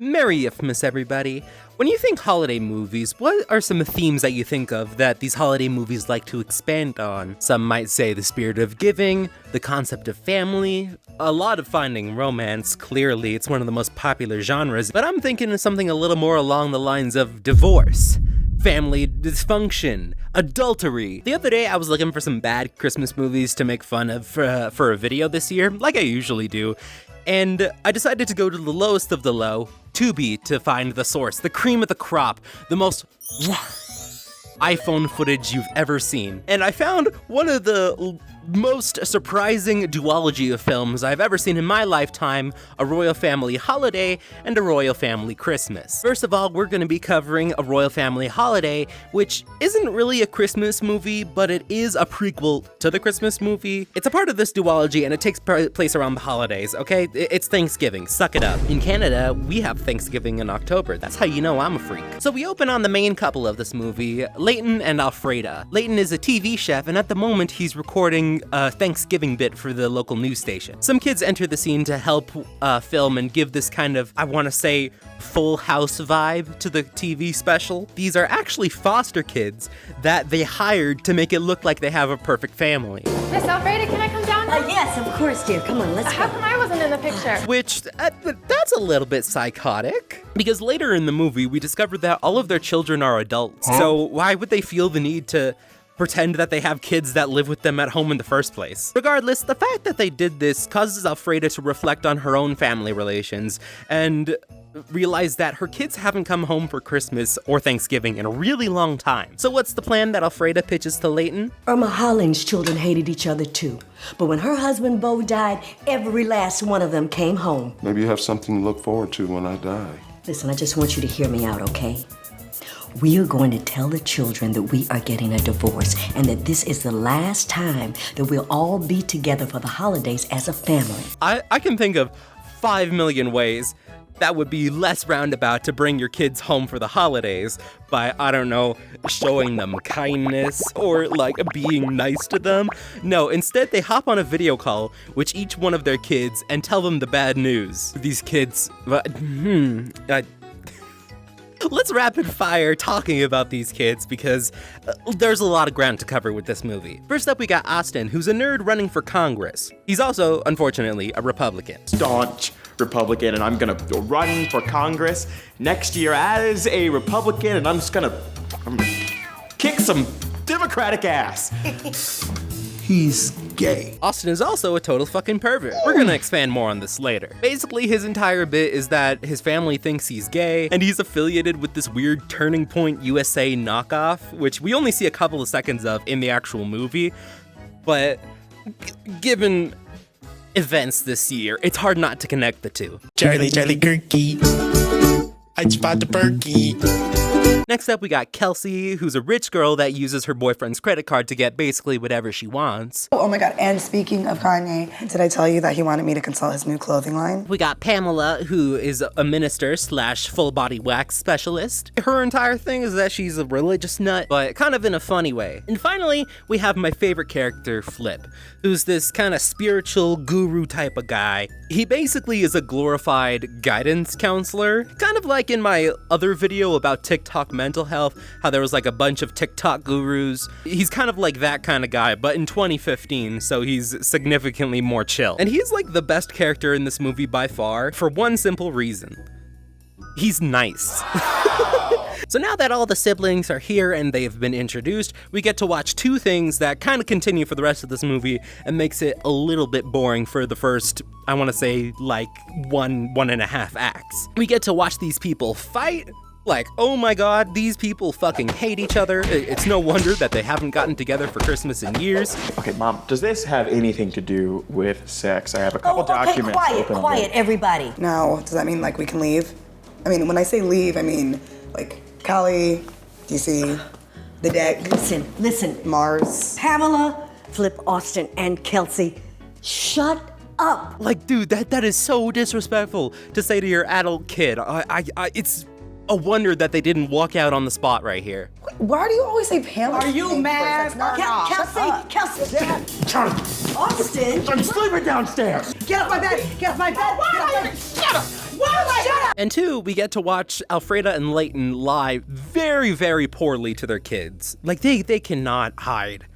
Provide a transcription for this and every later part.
Merry Ifmas, everybody. When you think holiday movies, what are some themes that you think of that these holiday movies like to expand on? Some might say the spirit of giving, the concept of family, a lot of finding romance. Clearly, it's one of the most popular genres, but I'm thinking of something a little more along the lines of divorce, family dysfunction, adultery. The other day, I was looking for some bad Christmas movies to make fun of for a video this year, like I usually do. And I decided to go to the lowest of the low, Tubi, to find the source, the cream of the crop, the most iPhone footage you've ever seen. And I found one of the most surprising duology of films I've ever seen in my lifetime, a royal family holiday and a royal family Christmas. First of all, we're going to be covering a royal family holiday, which isn't really a Christmas movie, but it is a prequel to the Christmas movie. It's a part of this duology and it takes place around the holidays, okay? It's Thanksgiving, suck it up. In Canada, we have Thanksgiving in October. That's how you know I'm a freak. So we open on the main couple of this movie, Leighton and Alfreda. Leighton is a TV chef, and at the moment he's recording a Thanksgiving bit for the local news station. Some kids enter the scene to help film and give this kind of, I want to say, Full House vibe to the TV special. These are actually foster kids that they hired to make it look like they have a perfect family. Miss Alfreda, can I come down now? Yes, of course, dear. Come on, let's go. How come I wasn't in the picture? Which, that's a little bit psychotic. Because later in the movie, we discovered that all of their children are adults. So why would they feel the need to pretend that they have kids that live with them at home in the first place? Regardless, the fact that they did this causes Alfreda to reflect on her own family relations and realize that her kids haven't come home for Christmas or Thanksgiving in a really long time. So what's the plan that Alfreda pitches to Leighton? Irma Holling's children hated each other too. But when her husband Bo died, every last one of them came home. Maybe you have something to look forward to when I die. Listen, I just want you to hear me out, okay? We are going to tell the children that we are getting a divorce and that this is the last time that we'll all be together for the holidays as a family. I can think of 5 million ways that would be less roundabout to bring your kids home for the holidays by, I don't know, showing them kindness or like being nice to them. No, instead they hop on a video call with each one of their kids and tell them the bad news. These kids, let's rapid fire talking about these kids because there's a lot of ground to cover with this movie. First up, we got Austin, who's a nerd running for Congress. He's also, unfortunately, a Republican. Staunch Republican, and I'm gonna run for Congress next year as a Republican, and I'm gonna kick some Democratic ass. He's gay. Austin is also a total fucking pervert. We're gonna expand more on this later. Basically, his entire bit is that his family thinks he's gay, and he's affiliated with this weird Turning Point USA knockoff, which we only see a couple of seconds of in the actual movie, but given events this year, it's hard not to connect the two. Charlie Kirky. I spot the perky. Next up, we got Kelsey, who's a rich girl that uses her boyfriend's credit card to get basically whatever she wants. Oh my God, and speaking of Kanye, did I tell you that he wanted me to consult his new clothing line? We got Pamela, who is a minister / full body wax specialist. Her entire thing is that she's a religious nut, but kind of in a funny way. And finally, we have my favorite character, Flip, who's this kind of spiritual guru type of guy. He basically is a glorified guidance counselor, kind of like in my other video about TikTok mental health, how there was like a bunch of TikTok gurus. He's kind of like that kind of guy, but in 2015, so he's significantly more chill. And he's like the best character in this movie by far, for one simple reason. He's nice. So now that all the siblings are here and they've been introduced, we get to watch two things that kind of continue for the rest of this movie and makes it a little bit boring for the first, I want to say, like one and a half acts. We get to watch these people fight. Like, oh my God, these people fucking hate each other. It's no wonder that they haven't gotten together for Christmas in years. Okay, Mom, does this have anything to do with sex? I have a couple documents open. Quiet, everybody. Now, does that mean like we can leave? I mean, when I say leave, I mean like Callie, DC, the deck. Listen. Mars. Pamela, Flip, Austin, and Kelsey, shut up. Like, dude, that is so disrespectful to say to your adult kid. It's a wonder that they didn't walk out on the spot right here. Why do you always say Pamela? Are you mad? Kelsey, Charlie, Austin. I'm sleeping downstairs. Get off my bed, get off my bed. Shut up. Why And two, we get to watch Alfreda and Leighton lie very, very poorly to their kids. Like, they cannot hide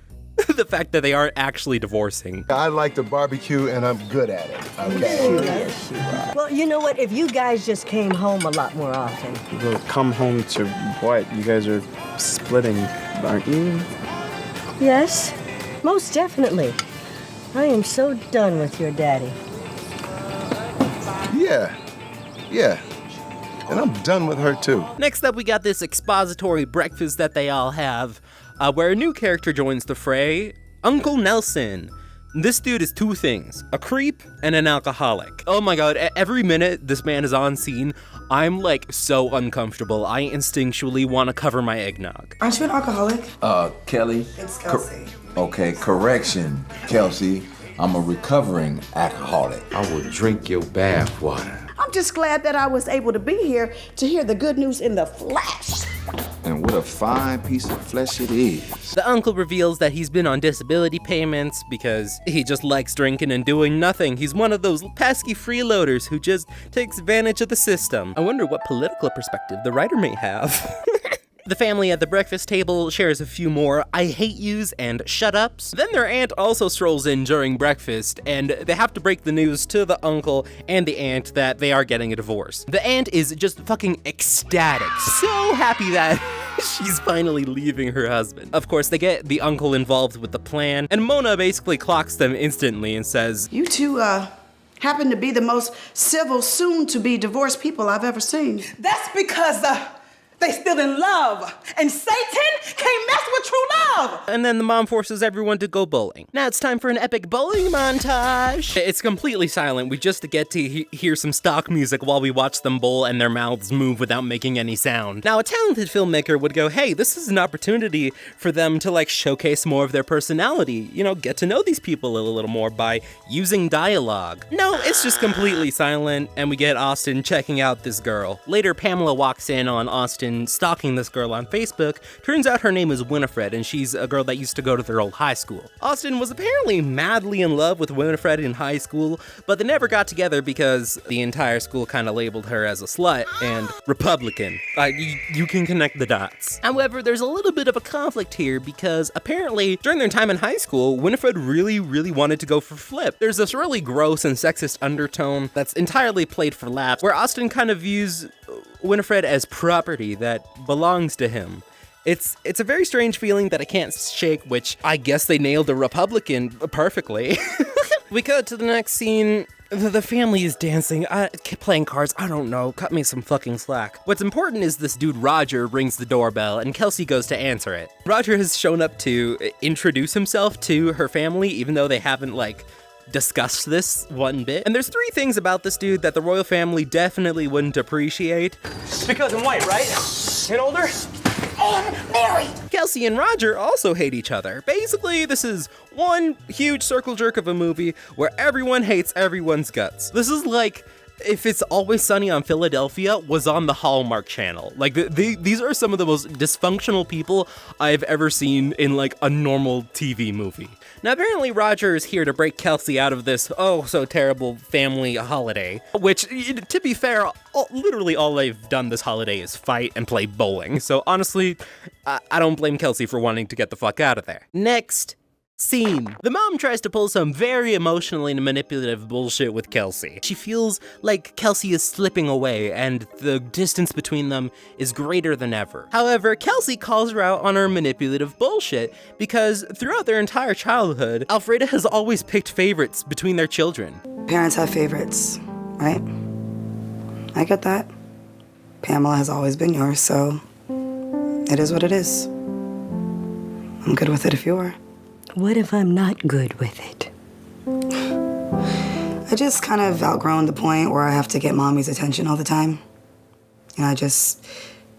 the fact that they aren't actually divorcing. I like to barbecue and I'm good at it, okay? Well, you know what? If you guys just came home a lot more often. Well, come home to what? You guys are splitting, aren't you? Yes, most definitely. I am so done with your daddy. Yeah. And I'm done with her too. Next up, we got this expository breakfast that they all have, where a new character joins the fray, Uncle Nelson. This dude is two things, a creep and an alcoholic. Oh my god, every minute this man is on scene, I'm like so uncomfortable. I instinctually want to cover my eggnog. Aren't you an alcoholic? Kelly. It's Kelsey. Okay, correction, Kelsey. I'm a recovering alcoholic. I will drink your bath water. I'm just glad that I was able to be here to hear the good news in the flesh. And what a fine piece of flesh it is. The uncle reveals that he's been on disability payments because he just likes drinking and doing nothing. He's one of those pesky freeloaders who just takes advantage of the system. I wonder what political perspective the writer may have. The family at the breakfast table shares a few more I hate yous and shut ups. Then their aunt also strolls in during breakfast, and they have to break the news to the uncle and the aunt that they are getting a divorce. The aunt is just fucking ecstatic, so happy that she's finally leaving her husband. Of course, they get the uncle involved with the plan, and Mona basically clocks them instantly and says, You two, happen to be the most civil, soon-to-be divorced people I've ever seen. That's because they still in love, and Satan can't mess with true love. and then the mom forces everyone to go bowling. Now it's time for an epic bowling montage. It's completely silent. We just get to hear some stock music while we watch them bowl and their mouths move without making any sound. Now a talented filmmaker would go, hey, this is an opportunity for them to like showcase more of their personality, you know, get to know these people a little more by using dialogue. No, it's just completely silent, and we get Austin checking out this girl. Later, Pamela walks in on Austin stalking this girl on Facebook. Turns out her name is Winifred, and she's a girl that used to go to their old high school. Austin was apparently madly in love with Winifred in high school, but they never got together because the entire school kind of labeled her as a slut and Republican. You can connect the dots. However, there's a little bit of a conflict here because apparently during their time in high school, Winifred really wanted to go for Flip. There's this really gross and sexist undertone that's entirely played for laughs, where Austin kind of views Winifred as property that belongs to him. It's a very strange feeling that I can't shake, which I guess they nailed a Republican perfectly. We cut to the next scene. The family is dancing, playing cards, I don't know, cut me some fucking slack. What's important is this dude Roger rings the doorbell and Kelsey goes to answer it. Roger has shown up to introduce himself to her family, even though they haven't like discussed this one bit. And there's three things about this dude that the royal family definitely wouldn't appreciate. Because I'm white, right? And older? And married. Kelsey and Roger also hate each other. Basically, this is one huge circle jerk of a movie where everyone hates everyone's guts. This is like if It's Always Sunny on Philadelphia was on the Hallmark Channel. Like, these are some of the most dysfunctional people I've ever seen in, like, a normal TV movie. Now, apparently Roger is here to break Kelsey out of this oh-so-terrible family holiday, which, to be fair, literally all they've done this holiday is fight and play bowling. So, honestly, I don't blame Kelsey for wanting to get the fuck out of there. Next scene. The mom tries to pull some very emotionally manipulative bullshit with Kelsey. She feels like Kelsey is slipping away and the distance between them is greater than ever. However, Kelsey calls her out on her manipulative bullshit because throughout their entire childhood, Alfreda has always picked favorites between their children. Parents have favorites, right? I get that. Pamela has always been yours, so it is what it is. I'm good with it if you are. What if I'm not good with it? I just kind of outgrown the point where I have to get mommy's attention all the time. And I just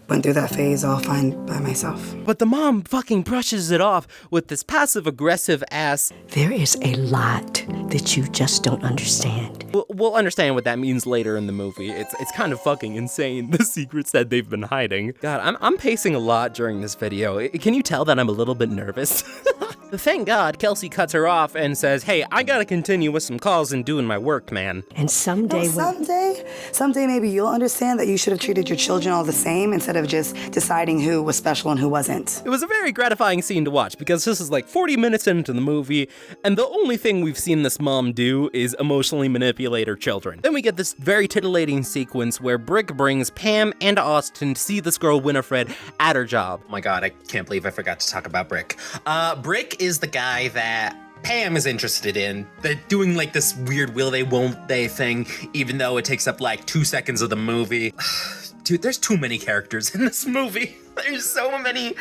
went through that phase all fine by myself. But the mom fucking brushes it off with this passive-aggressive ass. There is a lot that you just don't understand. We'll understand what that means later in the movie. It's kind of fucking insane, the secrets that they've been hiding. God, I'm pacing a lot during this video. Can you tell that I'm a little bit nervous? Thank God, Kelsey cuts her off and says, hey, I gotta continue with some calls and doing my work, man. And someday Someday maybe you'll understand that you should have treated your children all the same instead of just deciding who was special and who wasn't. It was a very gratifying scene to watch because this is like 40 minutes into the movie, and the only thing we've seen this mom do is emotionally manipulate her children. Then we get this very titillating sequence where Brick brings Pam and Austin to see this girl Winifred at her job. Oh my god, I can't believe I forgot to talk about Brick. Brick is the guy that Pam is interested in. They're doing like this weird will they won't they thing, even though it takes up like 2 seconds of the movie. Dude, there's too many characters in this movie. There's so many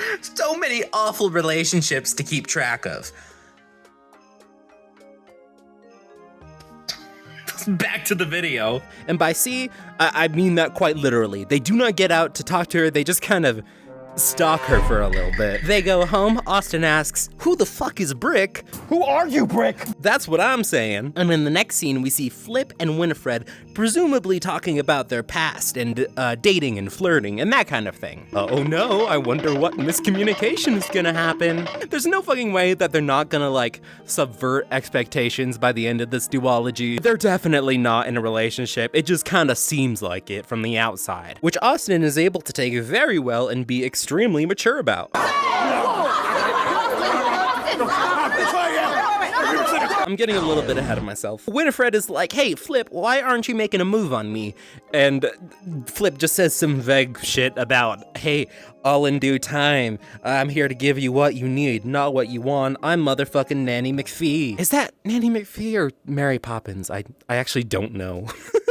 awful relationships to keep track of. Back to the video. And by see, I mean that quite literally. They do not get out to talk to her, they just kind of stalk her for a little bit. They go home, Austin asks, who the fuck is Brick? Who are you, Brick? That's what I'm saying. And in the next scene, we see Flip and Winifred presumably talking about their past and dating and flirting and that kind of thing. Oh no, I wonder what miscommunication is gonna happen. There's no fucking way that they're not gonna like subvert expectations by the end of this duology. They're definitely not in a relationship. It just kind of seems like it from the outside, which Austin is able to take very well and be extremely mature about. I'm getting a little bit ahead of myself. Winifred is like, hey, Flip, why aren't you making a move on me? And Flip just says some vague shit about, hey, all in due time. I'm here to give you what you need, not what you want. I'm motherfucking Nanny McPhee. Is that Nanny McPhee or Mary Poppins? I actually don't know.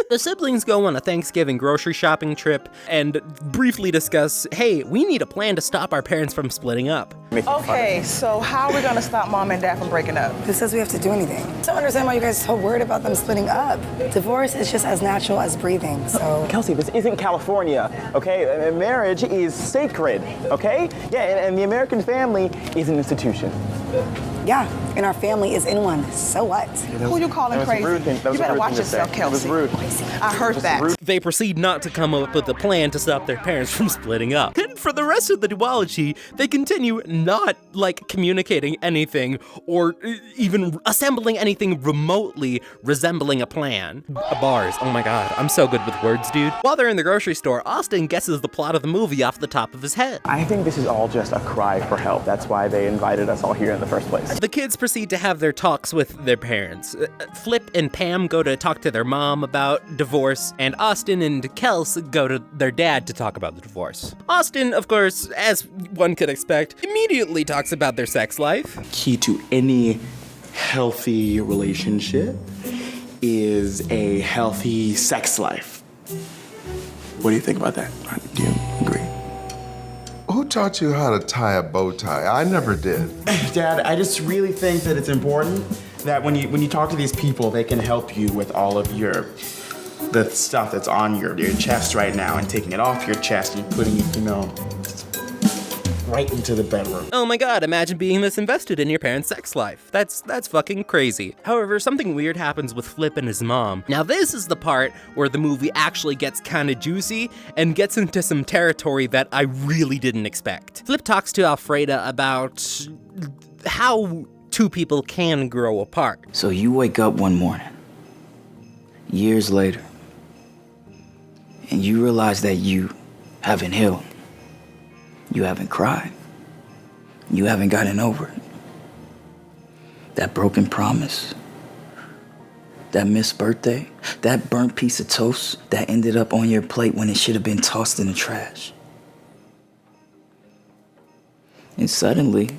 The siblings go on a Thanksgiving grocery shopping trip and briefly discuss, hey, we need a plan to stop our parents from splitting up. Okay, so how are we gonna stop Mom and Dad from breaking up? Who says we have to do anything? I don't understand why you guys are so worried about them splitting up. Divorce is just as natural as breathing, so. Kelsey, this isn't California, okay? Marriage is sacred, okay? Yeah, and the American family is an institution. Yeah, and our family is in one, so what? Who you calling crazy? You better watch yourself, Kelsey. That was rude. I heard that. They proceed not to come up with a plan to stop their parents from splitting up. And for the rest of the duology, they continue not, like, communicating anything or even assembling anything remotely resembling a plan. Bars, oh my god, I'm so good with words, dude. While they're in the grocery store, Austin guesses the plot of the movie off the top of his head. I think this is all just a cry for help. That's why they invited us all here in the first place. The kids proceed to have their talks with their parents. Flip and Pam go to talk to their mom about divorce, and Austin and Kels go to their dad to talk about the divorce. Austin, of course, as one could expect, immediately talks about their sex life. Key to any healthy relationship is a healthy sex life. What do you think about that? Do you agree? Who taught you how to tie a bow tie? I never did. Dad, I just really think that it's important that when you talk to these people, they can help you with all of the stuff that's on your chest right now and taking it off your chest and putting it, right into the bedroom. Oh my god, imagine being this invested in your parents' sex life. That's fucking crazy. However, something weird happens with Flip and his mom. Now this is the part where the movie actually gets kinda juicy and gets into some territory that I really didn't expect. Flip talks to Alfreda about how two people can grow apart. So you wake up one morning, years later, and you realize that you haven't healed. You haven't cried. You haven't gotten over it. That broken promise, that missed birthday, that burnt piece of toast that ended up on your plate when it should have been tossed in the trash. And suddenly,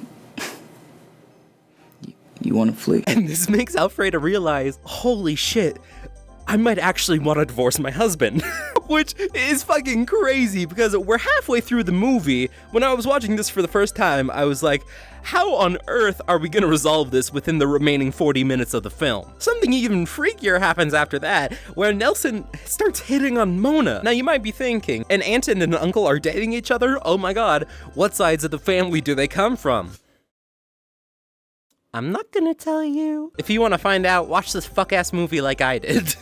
you want to flee. And this makes Alfreda realize, holy shit, I might actually want to divorce my husband. Which is fucking crazy because we're halfway through the movie. When I was watching this for the first time, I was like, how on earth are we gonna resolve this within the remaining 40 minutes of the film? Something even freakier happens after that, where Nelson starts hitting on Mona. Now you might be thinking, an aunt and an uncle are dating each other? Oh my god, what sides of the family do they come from? I'm not gonna tell you. If you wanna find out, watch this fuck-ass movie like I did.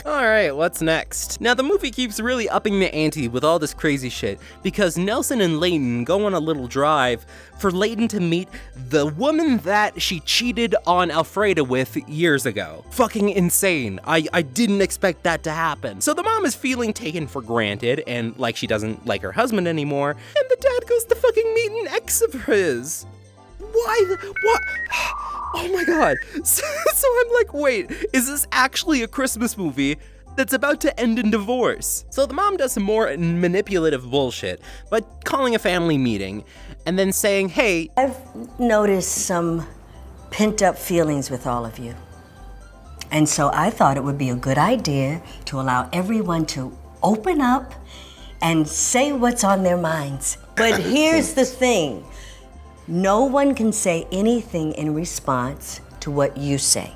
Alright, what's next? Now the movie keeps really upping the ante with all this crazy shit because Nelson and Layton go on a little drive for Layton to meet the woman that she cheated on Alfreda with years ago. Fucking insane. I didn't expect that to happen. So the mom is feeling taken for granted and like she doesn't like her husband anymore, and the dad goes to fucking meet an ex of his. What? Oh my god. So I'm like, wait, is this actually a Christmas movie that's about to end in divorce? So the mom does some more manipulative bullshit by calling a family meeting and then saying, hey, I've noticed some pent-up feelings with all of you. And so I thought it would be a good idea to allow everyone to open up and say what's on their minds. But here's the thing. No one can say anything in response to what you say.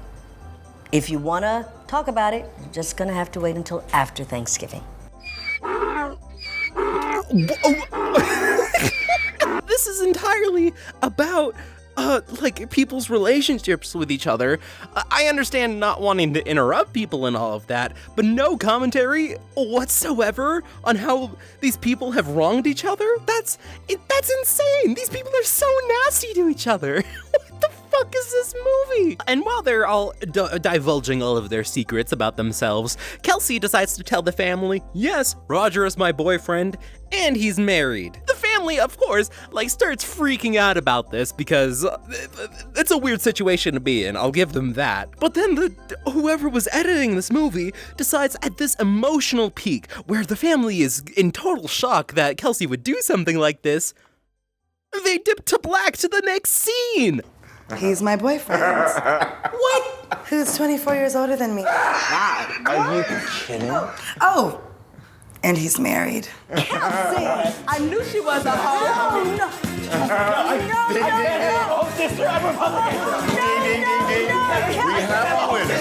If you want to talk about it, you're just going to have to wait until after Thanksgiving. This is entirely about like people's relationships with each other. I understand not wanting to interrupt people and all of that, but no commentary whatsoever on how these people have wronged each other? That's insane. These people are so nasty to each other. What the fuck is this movie? And while they're all divulging all of their secrets about themselves, Kelsey decides to tell the family, yes, Roger is my boyfriend, and he's married. The family, of course, starts freaking out about this because it's a weird situation to be in, I'll give them that. But then whoever was editing this movie decides at this emotional peak where the family is in total shock that Kelsey would do something like this, they dip to black to the next scene. He's my boyfriend. What? Who's 24 years older than me. Wow. Are you kidding? Oh, and he's married. I knew she was a hoe. No, Oh, sister, I'm Republican. We have a winner.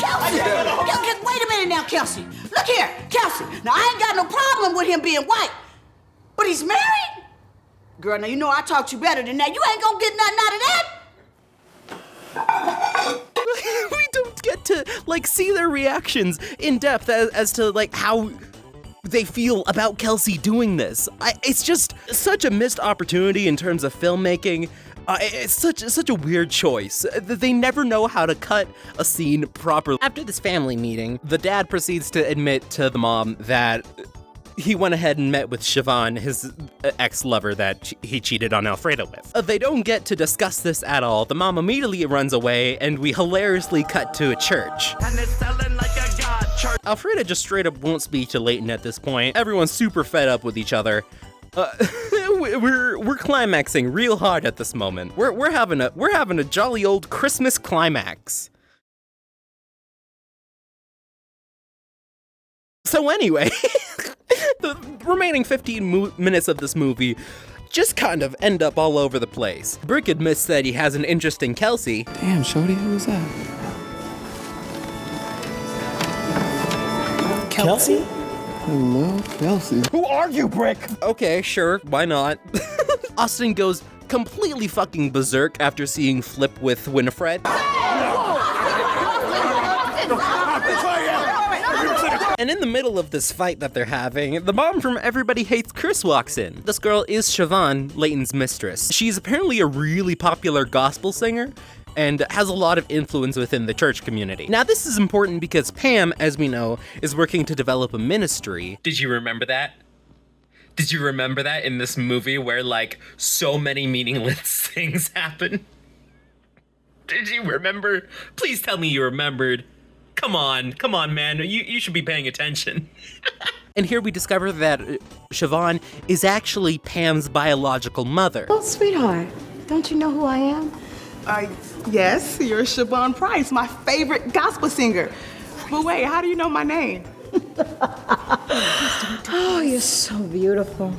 Kelsey, wait a minute now, Kelsey. Look here, Kelsey. Now, I ain't got no problem with him being white, but he's married? Girl, now you know I taught you better than that. You ain't gonna get nothing out of that. We don't get to see their reactions in depth as to how they feel about Kelsey doing this. It's just such a missed opportunity in terms of filmmaking. It's such a weird choice. They never know how to cut a scene properly. After this family meeting, the dad proceeds to admit to the mom that he went ahead and met with Siobhan, his ex-lover that he cheated on Alfreda with. They don't get to discuss this at all. The mom immediately runs away, and we hilariously cut to a church. And it's selling like a god church. Alfreda just straight up won't speak to Layton at this point. Everyone's super fed up with each other. We're climaxing real hard at this moment. We're having a jolly old Christmas climax. So anyway, the remaining 15 minutes of this movie just kind of end up all over the place. Brick admits that he has an interest in Kelsey. Damn, shorty, who was that? Kelsey? Hello, Kelsey. Who are you, Brick? Okay, sure, why not? Austin goes completely fucking berserk after seeing Flip with Winifred. And in the middle of this fight that they're having, the mom from Everybody Hates Chris walks in. This girl is Siobhan, Layton's mistress. She's apparently a really popular gospel singer and has a lot of influence within the church community. Now, this is important because Pam, as we know, is working to develop a ministry. Did you remember that? Did you remember that in this movie where, so many meaningless things happen? Did you remember? Please tell me you remembered. Come on, man. You should be paying attention. And here we discover that Siobhan is actually Pam's biological mother. Oh, sweetheart, don't you know who I am? Yes, you're Siobhan Price, my favorite gospel singer. But wait, how do you know my name? Oh, you're so beautiful.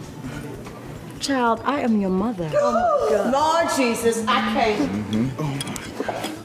Child, I am your mother. Oh, my God. Lord Jesus, I can't.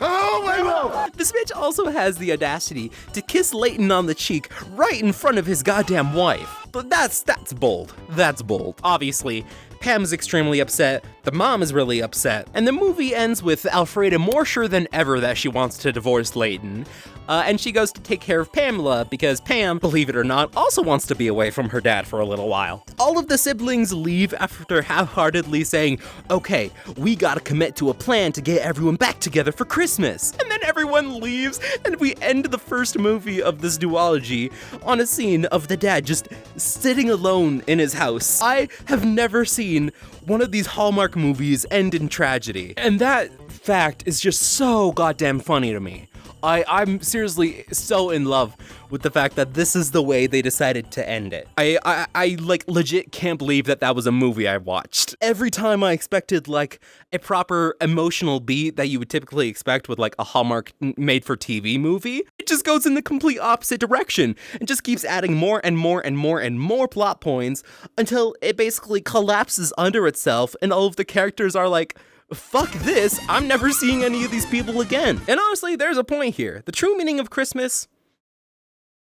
Oh my God! This bitch also has the audacity to kiss Layton on the cheek right in front of his goddamn wife. But that's bold. That's bold. Obviously, Pam's extremely upset, the mom is really upset, and the movie ends with Alfreda more sure than ever that she wants to divorce Layton. and she goes to take care of Pamela because Pam, believe it or not, also wants to be away from her dad for a little while. All of the siblings leave after half-heartedly saying, okay, we gotta commit to a plan to get everyone back together for Christmas. And then everyone leaves, and we end the first movie of this duology on a scene of the dad just sitting alone in his house. I have never seen one of these Hallmark movies end in tragedy. And that fact is just so goddamn funny to me. I'm seriously so in love with the fact that this is the way they decided to end it. I like legit can't believe that was a movie I watched. Every time I expected like a proper emotional beat that you would typically expect with like a Hallmark made for TV movie, it just goes in the complete opposite direction and just keeps adding more and more and more and more plot points until it basically collapses under itself and all of the characters are like, fuck this, I'm never seeing any of these people again. And honestly, there's a point here. The true meaning of Christmas,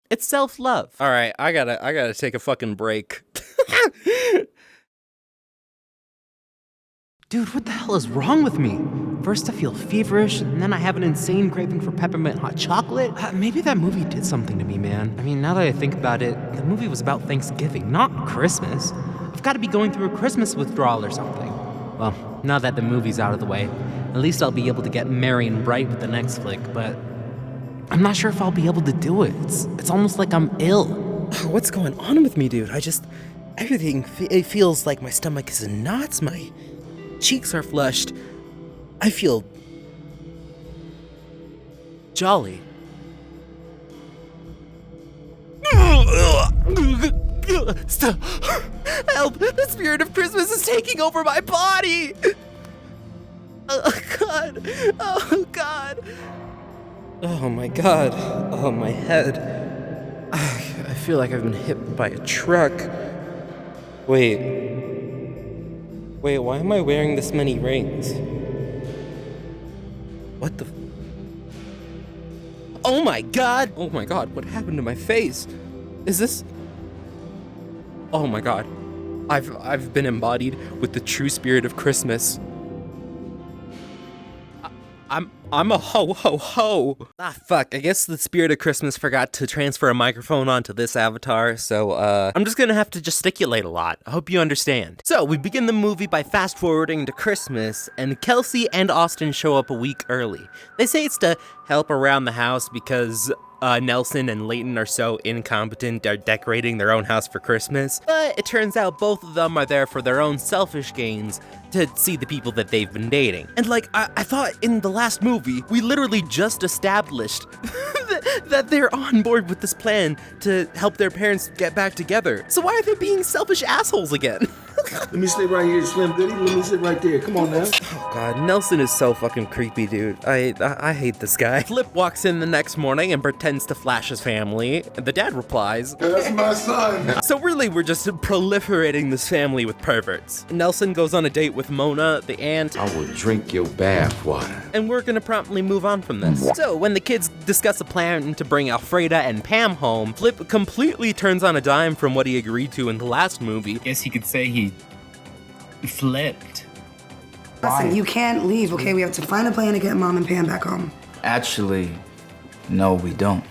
it's self-love. All right, I gotta take a fucking break. Dude, what the hell is wrong with me? First I feel feverish, and then I have an insane craving for peppermint hot chocolate. Maybe that movie did something to me, man. I mean, now that I think about it, the movie was about Thanksgiving, not Christmas. I've gotta be going through a Christmas withdrawal or something. Well, now that the movie's out of the way, at least I'll be able to get merry and bright with the next flick, but I'm not sure if I'll be able to do it. It's almost like I'm ill. What's going on with me, dude? Everything it feels like my stomach is in knots, my cheeks are flushed. I feel jolly. Stop. Help! The spirit of Christmas is taking over my body! Oh, God. Oh, God. Oh, my God. Oh, my head. I feel like I've been hit by a truck. Wait, why am I wearing this many rings? What the... Oh, my God! Oh, my God, what happened to my face? Is this... Oh my God, I've been embodied with the true spirit of Christmas. I'm a ho ho ho. Ah fuck, I guess the spirit of Christmas forgot to transfer a microphone onto this avatar, so I'm just gonna have to gesticulate a lot. I hope you understand. So we begin the movie by fast forwarding to Christmas, and Kelsey and Austin show up a week early. They say it's to help around the house because Nelson and Leighton are so incompetent at decorating their own house for Christmas, but it turns out both of them are there for their own selfish gains to see the people that they've been dating. And like, I thought in the last movie, we literally just established that they're on board with this plan to help their parents get back together. So why are they being selfish assholes again? Let me sit right here, Slim Goody. Let me sit right there. Come on now. Oh God, Nelson is so fucking creepy, dude. I hate this guy. Flip walks in the next morning and pretends to flash his family. The dad replies, "That's my son." So really, we're just proliferating this family with perverts. Nelson goes on a date with Mona, the aunt. I will drink your bath water. And we're gonna promptly move on from this. So when the kids discuss a plan to bring Alfreda and Pam home, Flip completely turns on a dime from what he agreed to in the last movie. Guess you could say he flipped. Listen, you can't leave, okay? We have to find a plan to get Mom and Pam back home. Actually, no, we don't.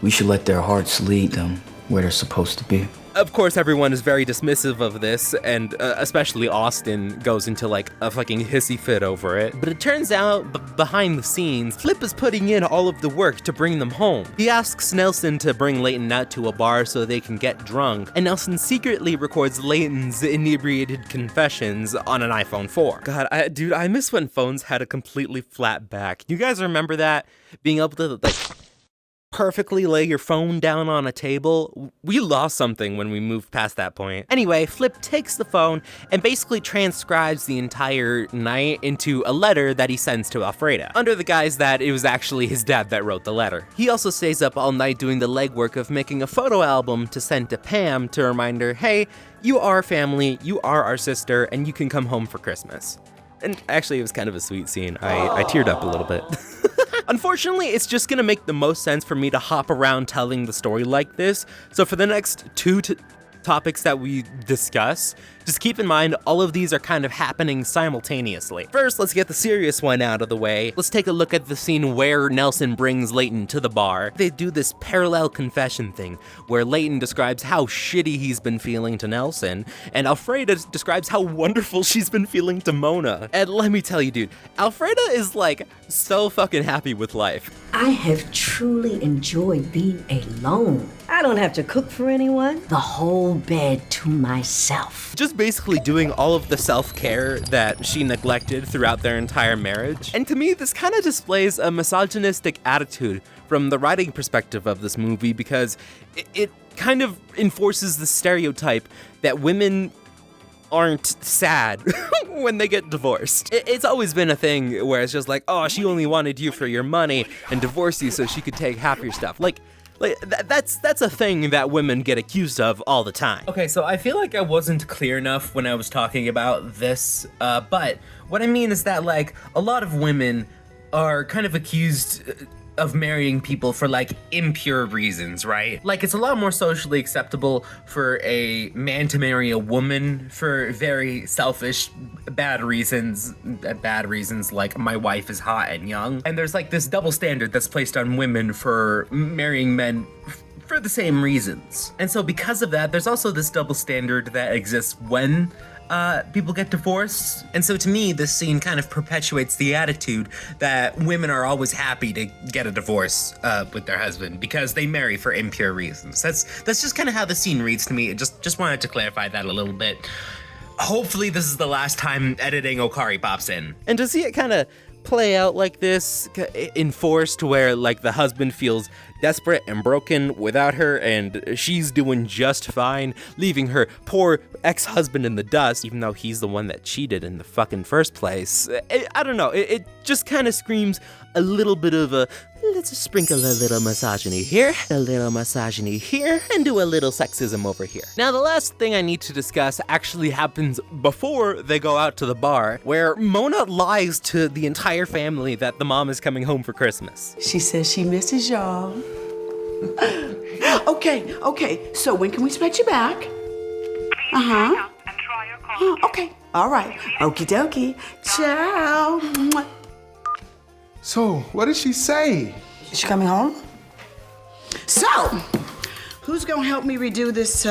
We should let their hearts lead them where they're supposed to be. Of course, everyone is very dismissive of this, and especially Austin goes into like a fucking hissy fit over it. But it turns out, behind the scenes, Flip is putting in all of the work to bring them home. He asks Nelson to bring Leighton out to a bar so they can get drunk, and Nelson secretly records Leighton's inebriated confessions on an iPhone 4. God, I miss when phones had a completely flat back. You guys remember that? Being able to, like, perfectly lay your phone down on a table? We lost something when we moved past that point. Anyway, Flip takes the phone and basically transcribes the entire night into a letter that he sends to Alfreda, under the guise that it was actually his dad that wrote the letter. He also stays up all night doing the legwork of making a photo album to send to Pam to remind her, hey, you are family, you are our sister, and you can come home for Christmas. And actually, it was kind of a sweet scene. I teared up a little bit. Unfortunately, it's just gonna make the most sense for me to hop around telling the story like this. So for the next 2 to topics that we discuss, just keep in mind all of these are kind of happening simultaneously. First, let's get the serious one out of the way. Let's take a look at the scene where Nelson brings Layton to the bar. They do this parallel confession thing where Layton describes how shitty he's been feeling to Nelson, and Alfreda describes how wonderful she's been feeling to Mona. And let me tell you, dude, Alfreda is like so fucking happy with life. I have truly enjoyed being alone. I don't have to cook for anyone. The whole bed to myself. Just basically doing all of the self-care that she neglected throughout their entire marriage. And to me, this kind of displays a misogynistic attitude from the writing perspective of this movie, because it kind of enforces the stereotype that women aren't sad when they get divorced. It's always been a thing where it's just like, oh, she only wanted you for your money and divorced you so she could take half your stuff. That's a thing that women get accused of all the time. Okay, so I feel like I wasn't clear enough when I was talking about this, but what I mean is that, like, a lot of women are kind of accused of marrying people for, like, impure reasons, right? Like, it's a lot more socially acceptable for a man to marry a woman for very selfish, bad reasons, like my wife is hot and young. And there's, like, this double standard that's placed on women for marrying men for the same reasons. And so because of that, there's also this double standard that exists when people get divorced. And so to me, this scene kind of perpetuates the attitude that women are always happy to get a divorce with their husband because they marry for impure reasons. That's just kind of how the scene reads to me. Just wanted to clarify that a little bit. Hopefully this is the last time editing Okari pops in. And to see it kind of play out like this, enforced, where like the husband feels desperate and broken without her, and she's doing just fine, leaving her poor ex-husband in the dust, even though he's the one that cheated in the fucking first place. I don't know, it just kind of screams a little bit of a, let's sprinkle a little misogyny here, a little misogyny here, and do a little sexism over here. Now, the last thing I need to discuss actually happens before they go out to the bar, where Mona lies to the entire family that the mom is coming home for Christmas. She says she misses y'all. Okay, so when can we expect you back? Okay, all right. Okie dokie. Ciao. So, what did she say? Is she coming home? So, who's gonna help me redo this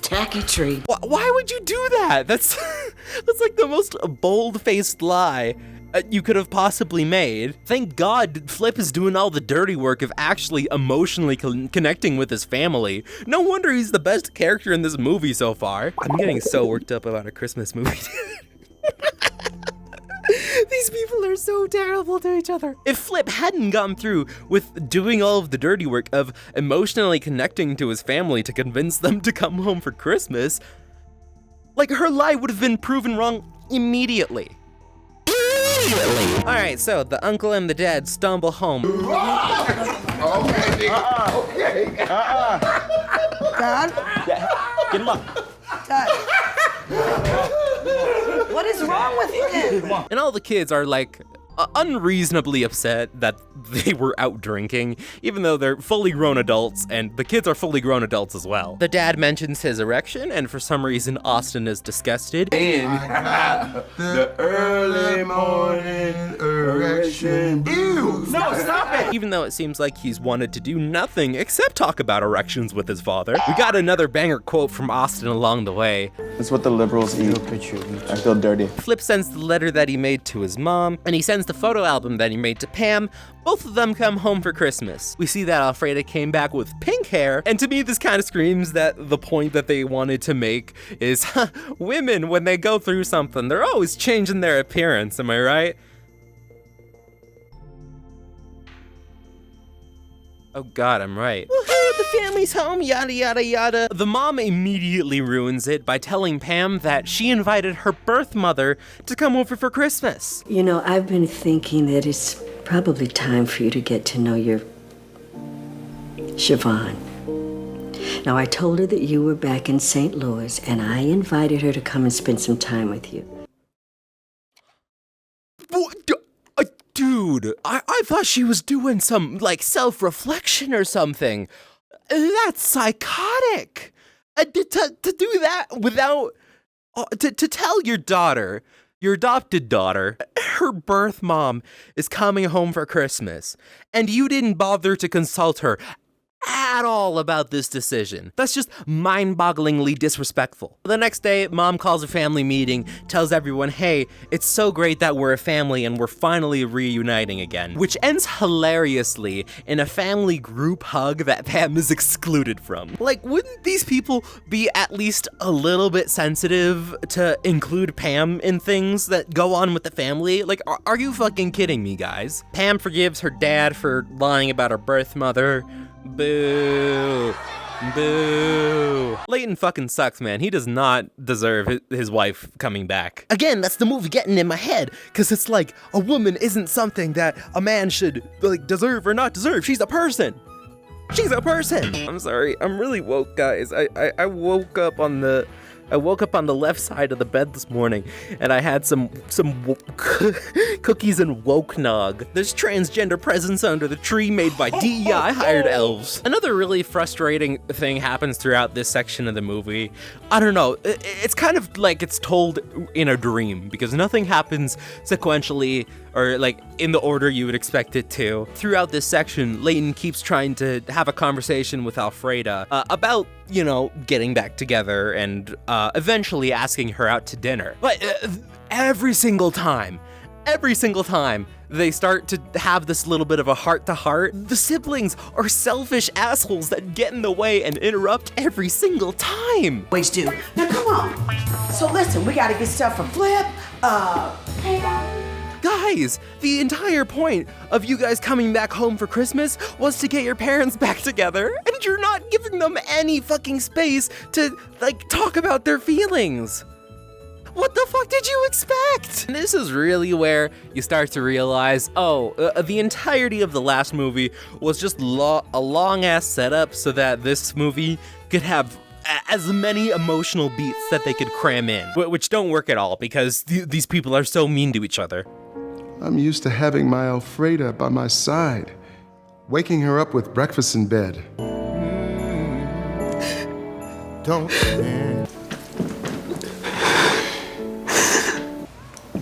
tacky tree? Why would you do that? That's like the most bold-faced lie you could have possibly made. Thank God Flip is doing all the dirty work of actually emotionally connecting with his family. No wonder he's the best character in this movie so far. I'm getting so worked up about a Christmas movie. These people are so terrible to each other. If Flip hadn't gone through with doing all of the dirty work of emotionally connecting to his family to convince them to come home for Christmas, like, her lie would have been proven wrong immediately. Alright, so the uncle and the dad stumble home. Okay. Dad? Yeah, get him up. Dad. What is wrong with him? And all the kids are like unreasonably upset that they were out drinking, even though they're fully grown adults, and the kids are fully grown adults as well. The dad mentions his erection, and for some reason Austin is disgusted. And the early morning erection. Ew! No, stop it! Even though it seems like he's wanted to do nothing except talk about erections with his father. We got another banger quote from Austin along the way. That's what the liberals eat. I feel dirty. Flip sends the letter that he made to his mom, and he sends the photo album that he made to Pam. Both of them come home for Christmas. We see that Alfreda came back with pink hair, and to me this kind of screams that the point that they wanted to make is, women, when they go through something, they're always changing their appearance, am I right? Oh God, I'm right. Woohoo, the family's home, yada yada yada. The mom immediately ruins it by telling Pam that she invited her birth mother to come over for Christmas. You know, I've been thinking that it's probably time for you to get to know your Siobhan. Now, I told her that you were back in St. Louis, and I invited her to come and spend some time with you. Dude, I thought she was doing some, like, self-reflection or something. That's psychotic. To do that without to tell your daughter, your adopted daughter, her birth mom is coming home for Christmas, and you didn't bother to consult her at all about this decision. That's just mind-bogglingly disrespectful. The next day, mom calls a family meeting, tells everyone, hey, it's so great that we're a family and we're finally reuniting again, which ends hilariously in a family group hug that Pam is excluded from. Like, wouldn't these people be at least a little bit sensitive to include Pam in things that go on with the family? Like, are you fucking kidding me, guys? Pam forgives her dad for lying about her birth mother. Boo. Boo. Leighton fucking sucks, man. He does not deserve his wife coming back. Again, that's the movie getting in my head, because it's like a woman isn't something that a man should like deserve or not deserve. She's a person. She's a person. I'm sorry. I'm really woke, guys. I woke up on the left side of the bed this morning, and I had some cookies and woke nog. There's transgender presents under the tree made by DEI hired elves. Another really frustrating thing happens throughout this section of the movie. I don't know, it's kind of like it's told in a dream, because nothing happens sequentially or like in the order you would expect it to. Throughout this section, Leighton keeps trying to have a conversation with Alfreda about, you know, getting back together and eventually asking her out to dinner. But every single time they start to have this little bit of a heart-to-heart, the siblings are selfish assholes that get in the way and interrupt every single time. Always do. Now come on. So listen, we gotta get stuff from Flip. Guys, the entire point of you guys coming back home for Christmas was to get your parents back together, and you're not giving them any fucking space to, like, talk about their feelings. What the fuck did you expect? And this is really where you start to realize, the entirety of the last movie was just a long-ass setup so that this movie could have as many emotional beats that they could cram in, which don't work at all because these people are so mean to each other. I'm used to having my Alfreda by my side, waking her up with breakfast in bed. Don't.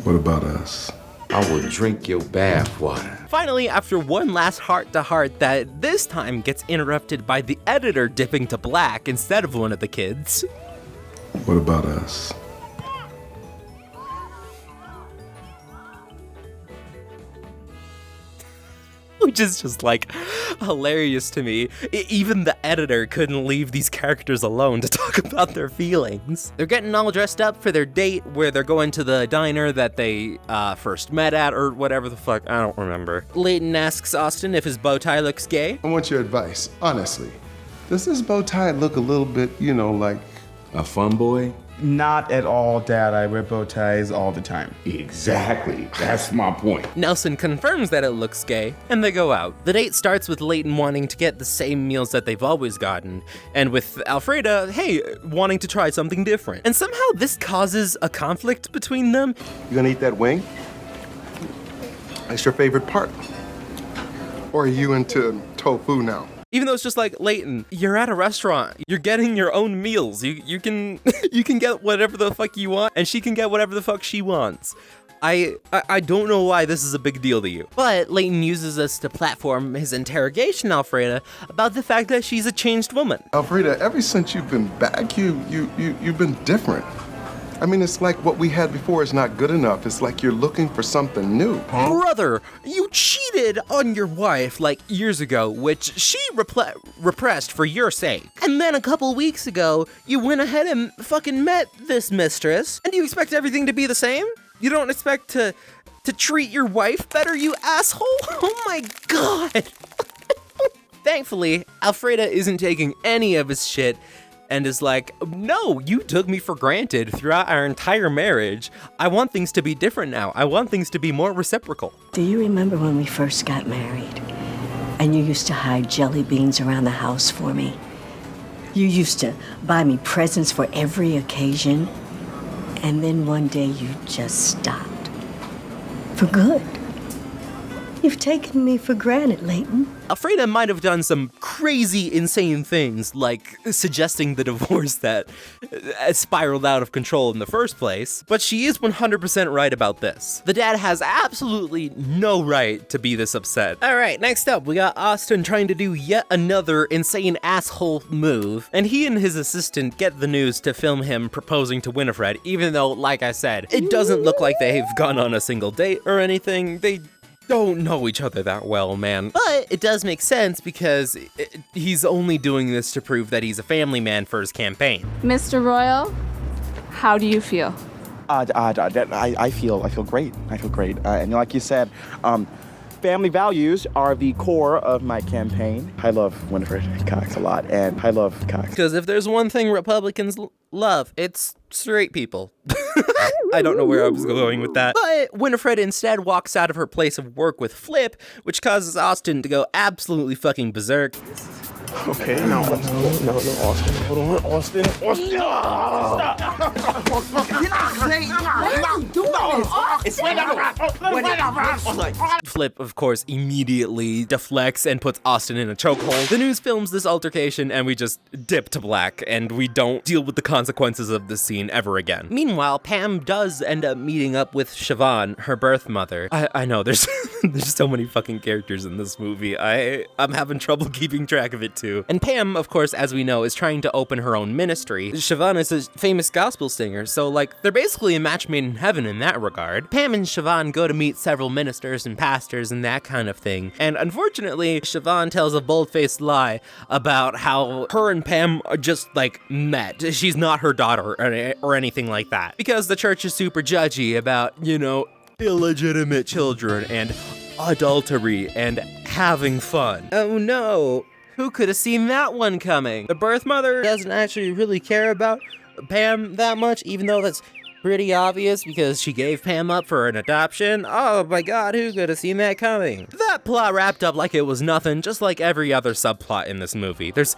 What about us? I will drink your bath water. Finally, after one last heart-to-heart that this time gets interrupted by the editor dipping to black instead of one of the kids. What about us? Which is just like hilarious to me. Even the editor couldn't leave these characters alone to talk about their feelings. They're getting all dressed up for their date where they're going to the diner that they first met at or whatever the fuck, I don't remember. Leighton asks Austin if his bow tie looks gay. I want your advice, honestly. Does this bow tie look a little bit, you know, like a fun boy? Not at all, Dad. I wear bow ties all the time. Exactly. That's my point. Nelson confirms that it looks gay, and they go out. The date starts with Leighton wanting to get the same meals that they've always gotten, and with Alfreda, hey, wanting to try something different. And somehow this causes a conflict between them. You gonna eat that wing? That's your favorite part? Or are you into tofu now? Even though it's just like, Leighton, you're at a restaurant. You're getting your own meals. You can you can get whatever the fuck you want, and she can get whatever the fuck she wants. I don't know why this is a big deal to you. But Leighton uses this to platform his interrogation Alfreda about the fact that she's a changed woman. Alfreda, ever since you've been back, you've been different. I mean, it's like what we had before is not good enough. It's like you're looking for something new. Brother, you cheated on your wife like years ago, which she repressed for your sake. And then a couple weeks ago, you went ahead and fucking met this mistress. And you expect everything to be the same? You don't expect to treat your wife better, you asshole? Oh my god. Thankfully, Alfreda isn't taking any of his shit and is like, no, you took me for granted throughout our entire marriage. I want things to be different now. I want things to be more reciprocal. Do you remember when we first got married? And you used to hide jelly beans around the house for me? You used to buy me presents for every occasion. And then one day you just stopped. For good. You've taken me for granted, Leighton. Elfreda might have done some crazy, insane things, like suggesting the divorce that spiraled out of control in the first place, but she is 100% right about this. The dad has absolutely no right to be this upset. Alright, next up, we got Austin trying to do yet another insane asshole move, and he and his assistant get the news to film him proposing to Winifred, even though, like I said, it doesn't look like they've gone on a single date or anything. They don't know each other that well, man. But it does make sense because he's only doing this to prove that he's a family man for his campaign. Mr. Royal, how do you feel? I feel great. I feel great. And like you said, family values are the core of my campaign. I love Winifred Cox a lot, and I love Cox. Because if there's one thing Republicans love, it's straight people. I don't know where I was going with that. But Winifred instead walks out of her place of work with Flip, which causes Austin to go absolutely fucking berserk. Okay, no, Austin. Hold on, Austin. Stop! Flip, of course, immediately deflects and puts Austin in a chokehold. The news films this altercation and we just dip to black, and we don't deal with the consequences of this scene ever again. Meanwhile, Pam does end up meeting up with Siobhan, her birth mother. I know, there's there's so many fucking characters in this movie. I'm having trouble keeping track of it too. And Pam, of course, as we know, is trying to open her own ministry. Siobhan is a famous gospel singer, so like, they're basically a match made in heaven in that regard. Pam and Siobhan go to meet several ministers and pastors and that kind of thing. And unfortunately, Siobhan tells a bold-faced lie about how her and Pam are just like met. She's not her daughter or anything like that. Because the church is super judgy about, you know, illegitimate children and adultery and having fun. Oh no. Who could have seen that one coming? The birth mother doesn't actually really care about Pam that much, even though that's pretty obvious because she gave Pam up for an adoption. Oh my god, who could have seen that coming? That plot wrapped up like it was nothing, just like every other subplot in this movie. There's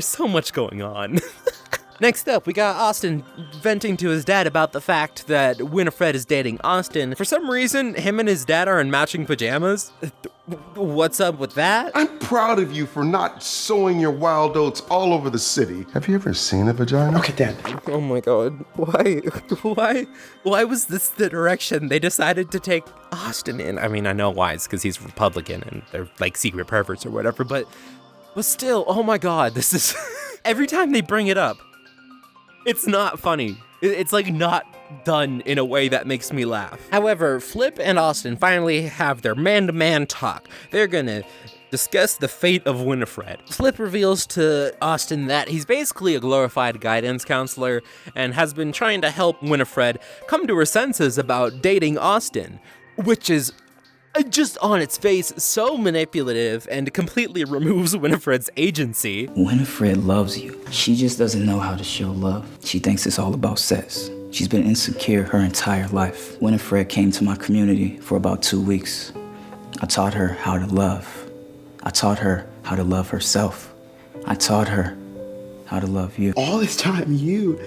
so much going on. Next up, we got Austin venting to his dad about the fact that Winifred is dating Austin. For some reason, him and his dad are in matching pajamas. What's up with that? I'm proud of you for not sowing your wild oats all over the city. Have you ever seen a vagina? Okay, Dad. Oh my god. Why was this the direction they decided to take Austin in? I mean, I know why. It's because he's Republican and they're like secret perverts or whatever, but still, oh my god, this is... Every time they bring it up, it's not funny. It's like not done in a way that makes me laugh. However, Flip and Austin finally have their man-to-man talk. They're gonna discuss the fate of Winifred. Flip reveals to Austin that he's basically a glorified guidance counselor and has been trying to help Winifred come to her senses about dating Austin, which is just on its face so manipulative and completely removes Winifred's agency. Winifred loves you. She just doesn't know how to show love. She thinks it's all about sex. She's been insecure her entire life. Winifred came to my community for about 2 weeks. I taught her how to love. I taught her how to love herself. I taught her how to love you. All this time, you've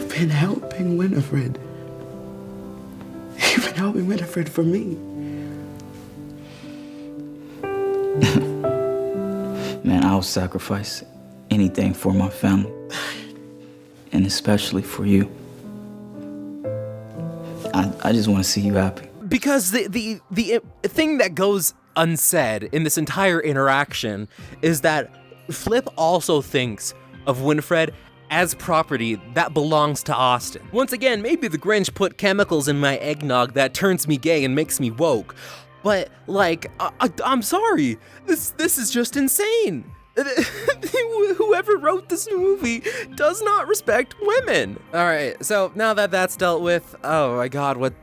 been helping Winifred. You've been helping Winifred for me. Man, I'll sacrifice anything for my family. And especially for you. I just want to see you happy. Because the thing that goes unsaid in this entire interaction is that Flip also thinks of Winifred as property that belongs to Austin. Once again, maybe the Grinch put chemicals in my eggnog that turns me gay and makes me woke. But, like, I'm sorry. This is just insane. Whoever wrote this movie does not respect women. All right, so now that that's dealt with, oh my god,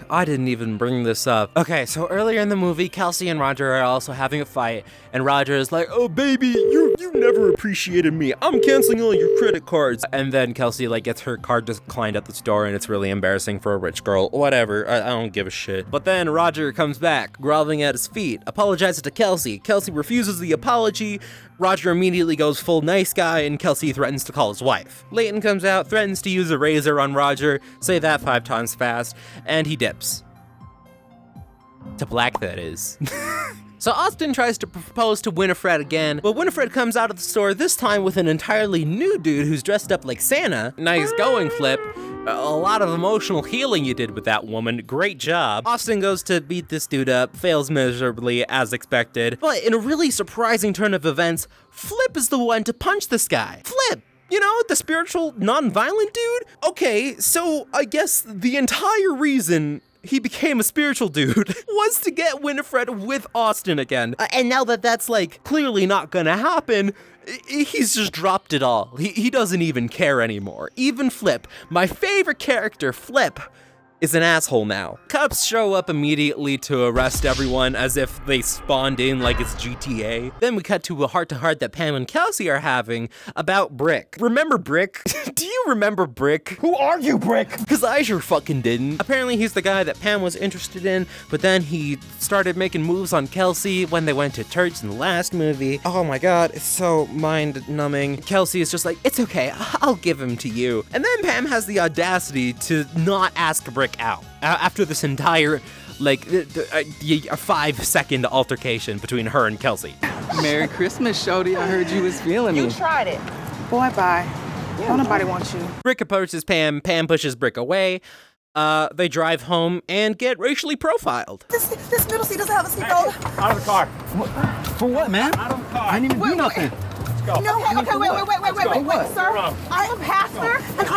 I didn't even bring this up. Okay, so earlier in the movie, Kelsey and Roger are also having a fight, and Roger is like, oh baby, you never appreciated me. I'm canceling all your credit cards. And then Kelsey like gets her card declined at the store, and it's really embarrassing for a rich girl. Whatever, I don't give a shit. But then Roger comes back, groveling at his feet, apologizes to Kelsey. Kelsey refuses the apology. Roger immediately goes full nice guy, and Kelsey threatens to call his wife. Leighton comes out, threatens to use a razor on Roger, say that 5 times fast, and he dips. To black, that is. So Austin tries to propose to Winifred again, but Winifred comes out of the store this time with an entirely new dude who's dressed up like Santa. Nice going, Flip. A lot of emotional healing you did with that woman. Great job. Austin goes to beat this dude up, fails miserably as expected, but in a really surprising turn of events, Flip is the one to punch this guy. Flip! You know, the spiritual, non-violent dude? Okay, so I guess the entire reason he became a spiritual dude was to get Winifred with Austin again. And now that that's like clearly not gonna happen, he's just dropped it all. He doesn't even care anymore. Even Flip, my favorite character, Flip, is an asshole now. Cops show up immediately to arrest everyone as if they spawned in like it's GTA. Then we cut to a heart-to-heart that Pam and Kelsey are having about Brick. Remember Brick? Do you remember Brick? Who are you, Brick? Because I sure fucking didn't. Apparently he's the guy that Pam was interested in, but then he started making moves on Kelsey when they went to church in the last movie. Oh my god, it's so mind-numbing. Kelsey is just like, it's okay, I'll give him to you. And then Pam has the audacity to not ask Brick out after this entire like a 5-second altercation between her and Kelsey. Merry Christmas, Shorty. I heard you was feeling me. You tried it. Boy, bye. Don't nobody want you. Brick approaches Pam. Pam pushes Brick away. They drive home and get racially profiled. This middle seat doesn't have a seatbelt. Out of the car. For what, man? Out of the car. I didn't even do nothing. Let's go. No, okay, wait, sir. I'm a pastor, and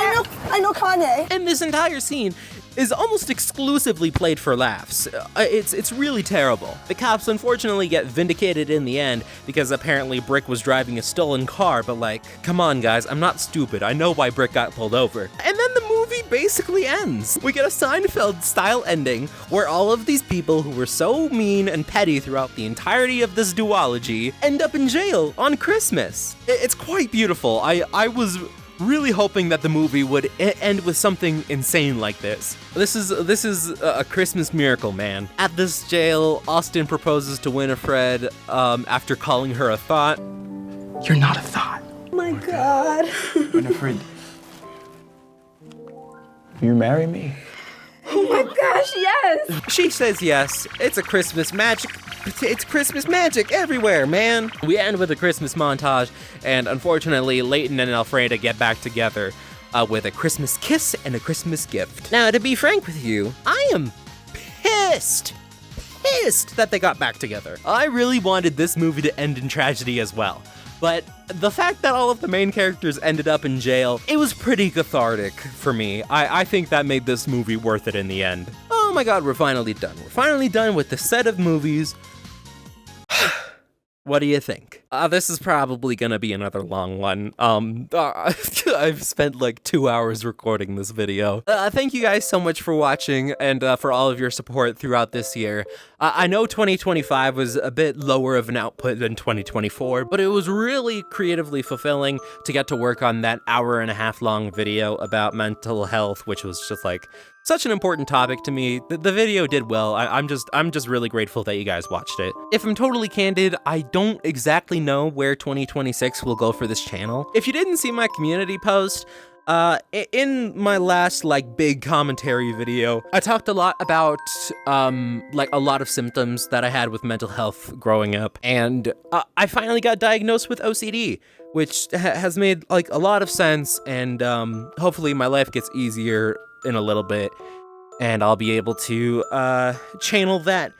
I know Kanye. And this entire scene is almost exclusively played for laughs. It's really terrible. The cops unfortunately get vindicated in the end because apparently Brick was driving a stolen car, but like, come on guys, I'm not stupid. I know why Brick got pulled over. And then the movie basically ends. We get a Seinfeld-style ending where all of these people who were so mean and petty throughout the entirety of this duology end up in jail on Christmas. It's quite beautiful. I was really hoping that the movie would end with something insane like this. This is a Christmas miracle, man. At this jail, Austin proposes to Winifred after calling her a thought. You're not a thought. Oh my God. Winifred, you marry me? Oh my gosh, yes. She says yes. It's a Christmas magic. It's Christmas magic everywhere, man. We end with a Christmas montage, and unfortunately, Leighton and Elfreda get back together with a Christmas kiss and a Christmas gift. Now, to be frank with you, I am pissed that they got back together. I really wanted this movie to end in tragedy as well. But the fact that all of the main characters ended up in jail, it was pretty cathartic for me. I think that made this movie worth it in the end. Oh my god, we're finally done. We're finally done with the set of movies. What do you think? This is probably gonna be another long one. I've spent like 2 hours recording this video. Thank you guys so much for watching and for all of your support throughout this year. I know 2025 was a bit lower of an output than 2024, but it was really creatively fulfilling to get to work on that 1.5 hour long video about mental health, which was just like such an important topic to me. The video did well. I'm just really grateful that you guys watched it. If I'm totally candid, I don't exactly know where 2026 will go for this channel. If you didn't see my community post, in my last like big commentary video, I talked a lot about like a lot of symptoms that I had with mental health growing up, and I finally got diagnosed with OCD, which has made like a lot of sense, and hopefully my life gets easier in a little bit, and I'll be able to channel that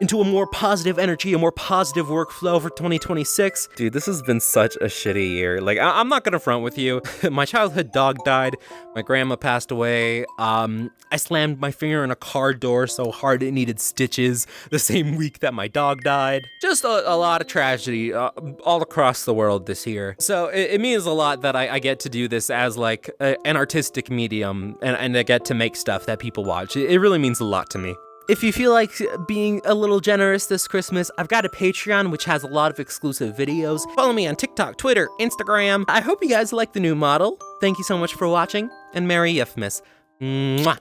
into a more positive energy, a more positive workflow for 2026. Dude, this has been such a shitty year. Like, I'm not gonna front with you. My childhood dog died. My grandma passed away. I slammed my finger in a car door so hard it needed stitches the same week that my dog died. Just a lot of tragedy all across the world this year. So it means a lot that I get to do this as like an artistic medium, and I get to make stuff that people watch. It really means a lot to me. If you feel like being a little generous this Christmas, I've got a Patreon which has a lot of exclusive videos. Follow me on TikTok, Twitter, Instagram. I hope you guys like the new model. Thank you so much for watching, and Merry Yuffmas. Mwah.